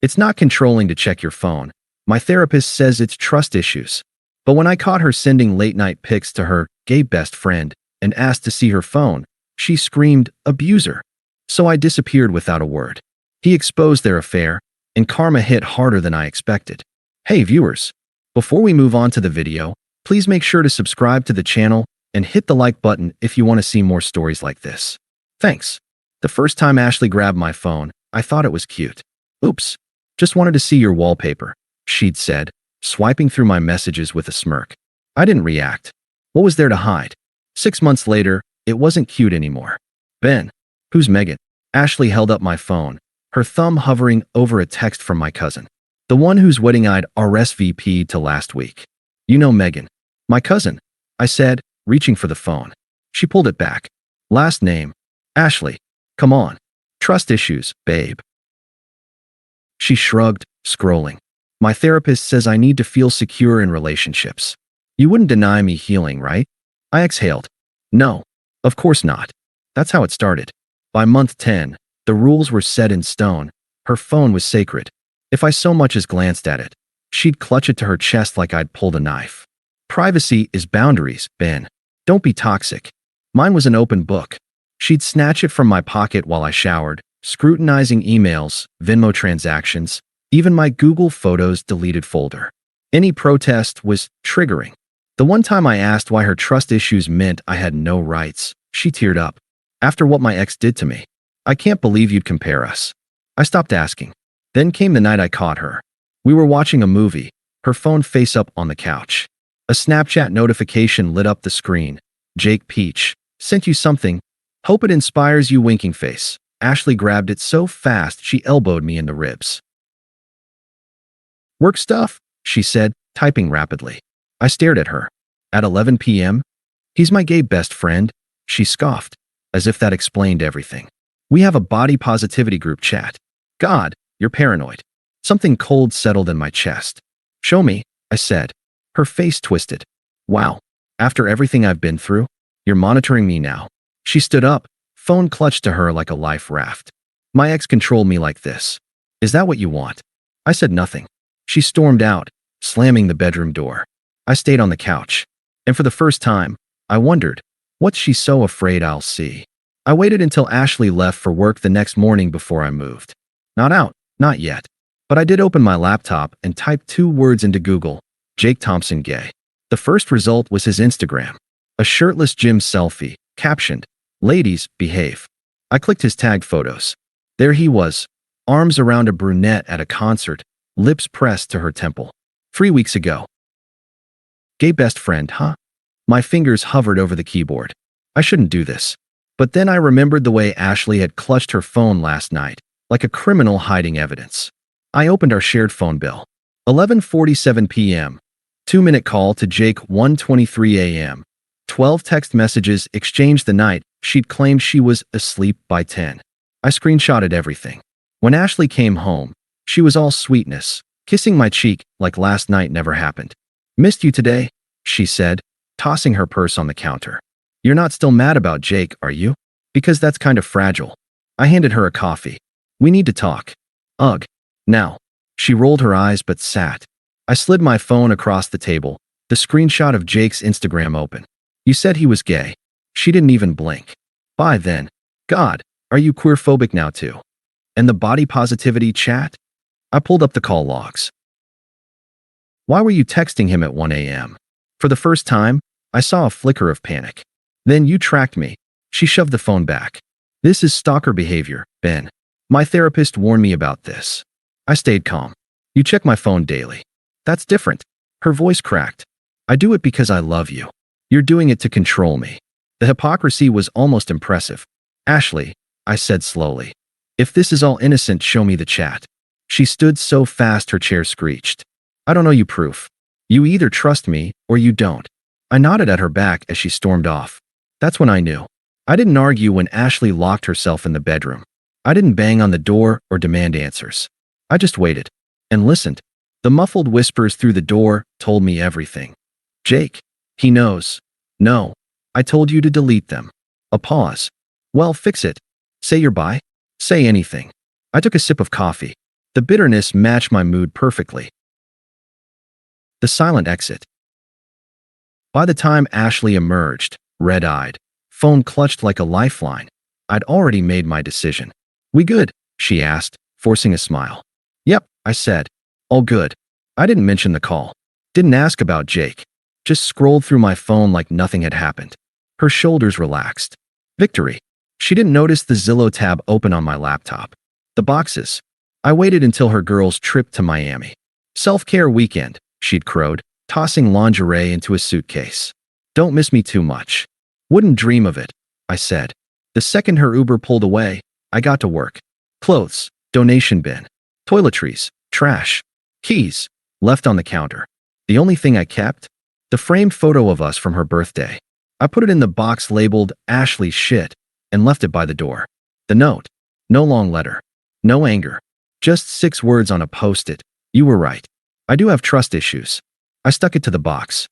It's not controlling to check your phone. My therapist says it's trust issues. But when I caught her sending late-night pics to her gay best friend and asked to see her phone, she screamed, "Abuser." So I disappeared without a word. He exposed their affair, and karma hit harder than I expected. Hey viewers, before we move on to the video, please make sure to subscribe to the channel and hit the like button if you want to see more stories like this. Thanks. The first time Ashley grabbed my phone, I thought it was cute. "Oops, just wanted to see your wallpaper," she'd said, swiping through my messages with a smirk. I didn't react. What was there to hide? 6 months later, it wasn't cute anymore. "Ben, who's Megan?" Ashley held up my phone, her thumb hovering over a text from my cousin. "The one whose wedding I'd RSVP'd to last week." "You know Megan." "My cousin," I said, reaching for the phone. She pulled it back. "Last name. Ashley. Come on. Trust issues, babe." She shrugged, scrolling. "My therapist says I need to feel secure in relationships." "You wouldn't deny me healing, right?" I exhaled. "No, of course not." That's how it started. By month 10, the rules were set in stone. Her phone was sacred. If I so much as glanced at it, she'd clutch it to her chest like I'd pulled a knife. Privacy is boundaries, Ben. Don't be toxic. Mine was an open book. She'd snatch it from my pocket while I showered, scrutinizing emails, Venmo transactions, even my Google Photos deleted folder. Any protest was triggering. The one time I asked why her trust issues meant I had no rights, she teared up. "After what my ex did to me, I can't believe you'd compare us." I stopped asking. Then came the night I caught her. We were watching a movie, her phone face up on the couch. A Snapchat notification lit up the screen. "Jake Peach, sent you something. Hope it inspires you," winking face. Ashley grabbed it so fast she elbowed me in the ribs. "Work stuff," she said, typing rapidly. I stared at her. "At 11 p.m.? He's my gay best friend," she scoffed, as if that explained everything. "We have a body positivity group chat." "God, you're paranoid." Something cold settled in my chest. "Show me," I said. Her face twisted. "Wow, after everything I've been through, you're monitoring me now." She stood up, phone clutched to her like a life raft. "My ex controlled me like this. Is that what you want?" I said nothing. She stormed out, slamming the bedroom door. I stayed on the couch. And for the first time, I wondered, what's she so afraid I'll see? I waited until Ashley left for work the next morning before I moved. Not out, not yet. But I did open my laptop and typed 2 words into Google: Jake Thompson gay. The first result was his Instagram. A shirtless gym selfie, captioned, "Ladies, behave." I clicked his tagged photos. There he was, arms around a brunette at a concert, lips pressed to her temple. 3 weeks ago. Gay best friend, huh? My fingers hovered over the keyboard. I shouldn't do this. But then I remembered the way Ashley had clutched her phone last night, like a criminal hiding evidence. I opened our shared phone bill. 11:47 p.m. 2-minute call to Jake, 1:23 a.m. 12 text messages exchanged the night she'd claimed she was asleep by 10. I screenshotted everything. When Ashley came home, she was all sweetness, kissing my cheek like last night never happened. "Missed you today," she said, tossing her purse on the counter. "You're not still mad about Jake, are you? Because that's kind of fragile." I handed her a coffee. "We need to talk." "Ugh. Now." She rolled her eyes but sat. I slid my phone across the table, the screenshot of Jake's Instagram open. "You said he was gay." She didn't even blink. "By then. God, are you queerphobic now too? And the body positivity chat?" I pulled up the call logs. "Why were you texting him at 1 a.m.? For the first time, I saw a flicker of panic. "Then you tracked me." She shoved the phone back. "This is stalker behavior, Ben. My therapist warned me about this." I stayed calm. "You check my phone daily." "That's different." Her voice cracked. "I do it because I love you. You're doing it to control me." The hypocrisy was almost impressive. "Ashley," I said slowly, "if this is all innocent, show me the chat." She stood so fast her chair screeched. "I don't owe you proof. You either trust me or you don't." I nodded at her back as she stormed off. That's when I knew. I didn't argue when Ashley locked herself in the bedroom. I didn't bang on the door or demand answers. I just waited and listened. The muffled whispers through the door told me everything. "Jake, he knows." "No, I told you to delete them." A pause. "Well, fix it. Say you're bi. Say anything." I took a sip of coffee. The bitterness matched my mood perfectly. The silent exit. By the time Ashley emerged, red-eyed, phone clutched like a lifeline, I'd already made my decision. "We good?" she asked, forcing a smile. "Yep," I said. "All good." I didn't mention the call. Didn't ask about Jake. Just scrolled through my phone like nothing had happened. Her shoulders relaxed. Victory. She didn't notice the Zillow tab open on my laptop. The boxes. I waited until her girls' trip to Miami. "Self-care weekend," she'd crowed, tossing lingerie into a suitcase. "Don't miss me too much." "Wouldn't dream of it," I said. The second her Uber pulled away, I got to work. Clothes, donation bin, toiletries, trash, keys, left on the counter. The only thing I kept? The framed photo of us from her birthday. I put it in the box labeled Ashley's shit and left it by the door. The note. No long letter. No anger. Just 6 words on a post-it. "You were right. I do have trust issues." I stuck it to the box.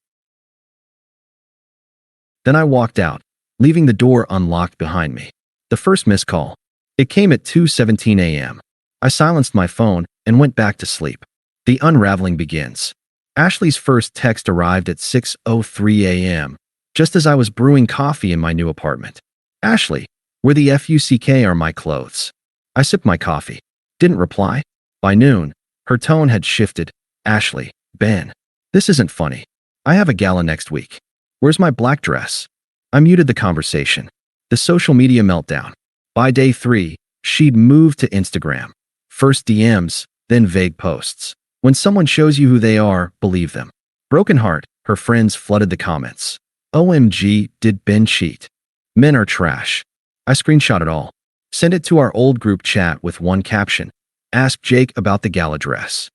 Then I walked out, leaving the door unlocked behind me. The first missed call. It came at 2:17 a.m. I silenced my phone and went back to sleep. The unraveling begins. Ashley's first text arrived at 6:03 a.m., just as I was brewing coffee in my new apartment. "Ashley, where the fuck are my clothes?" I sipped my coffee. Didn't reply. By noon, her tone had shifted. "Ashley, Ben, this isn't funny. I have a gala next week. Where's my black dress?" I muted the conversation. The social media meltdown. By day 3, she'd moved to Instagram. First DMs, then vague posts. When someone shows you who they are, believe them. Broken heart, her friends flooded the comments. "OMG, did Ben cheat? Men are trash." I screenshot it all. Sent it to our old group chat with one caption. "Ask Jake about the gala dress."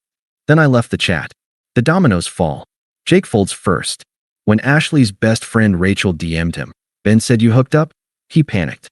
Then I left the chat. The dominoes fall. Jake folds first. When Ashley's best friend Rachel DM'd him, "Ben said you hooked up?" He panicked.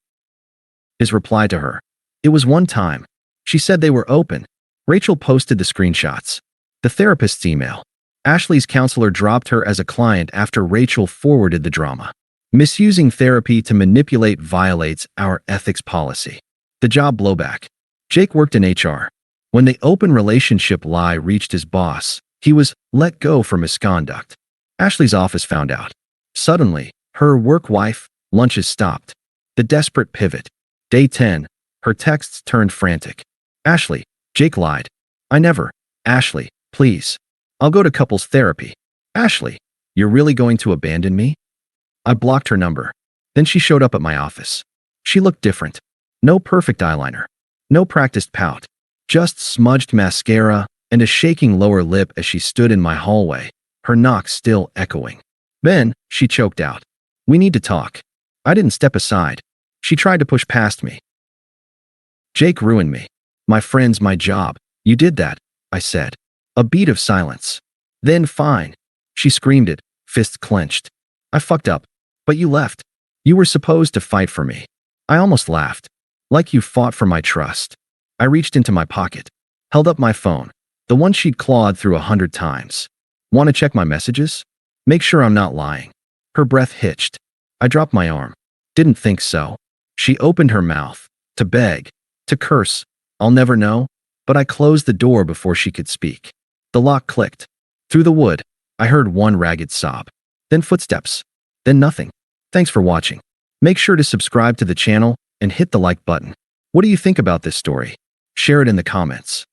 His reply to her. "It was one time. She said they were open." Rachel posted the screenshots. The therapist's email. Ashley's counselor dropped her as a client after Rachel forwarded the drama. Misusing therapy to manipulate violates our ethics policy. The job blowback. Jake worked in HR. When the open relationship lie reached his boss, he was let go for misconduct. Ashley's office found out. Suddenly, her work wife, lunches stopped. The desperate pivot. Day 10, her texts turned frantic. "Ashley, Jake lied. I never." "Ashley, please. I'll go to couples therapy." "Ashley, you're really going to abandon me?" I blocked her number. Then she showed up at my office. She looked different. No perfect eyeliner. No practiced pout. Just smudged mascara and a shaking lower lip as she stood in my hallway, her knock still echoing. "Ben," she choked out. "We need to talk." I didn't step aside. She tried to push past me. "Jake ruined me. My friends, my job. You did that," I said. A beat of silence. "Then fine." She screamed it, fists clenched. "I fucked up. But you left. You were supposed to fight for me." I almost laughed. "Like you fought for my trust." I reached into my pocket. Held up my phone. The one she'd clawed through 100 times. "Want to check my messages? Make sure I'm not lying." Her breath hitched. I dropped my arm. "Didn't think so." She opened her mouth. To beg. To curse. I'll never know. But I closed the door before she could speak. The lock clicked. Through the wood, I heard one ragged sob. Then footsteps. Then nothing. Thanks for watching. Make sure to subscribe to the channel and hit the like button. What do you think about this story? Share it in the comments.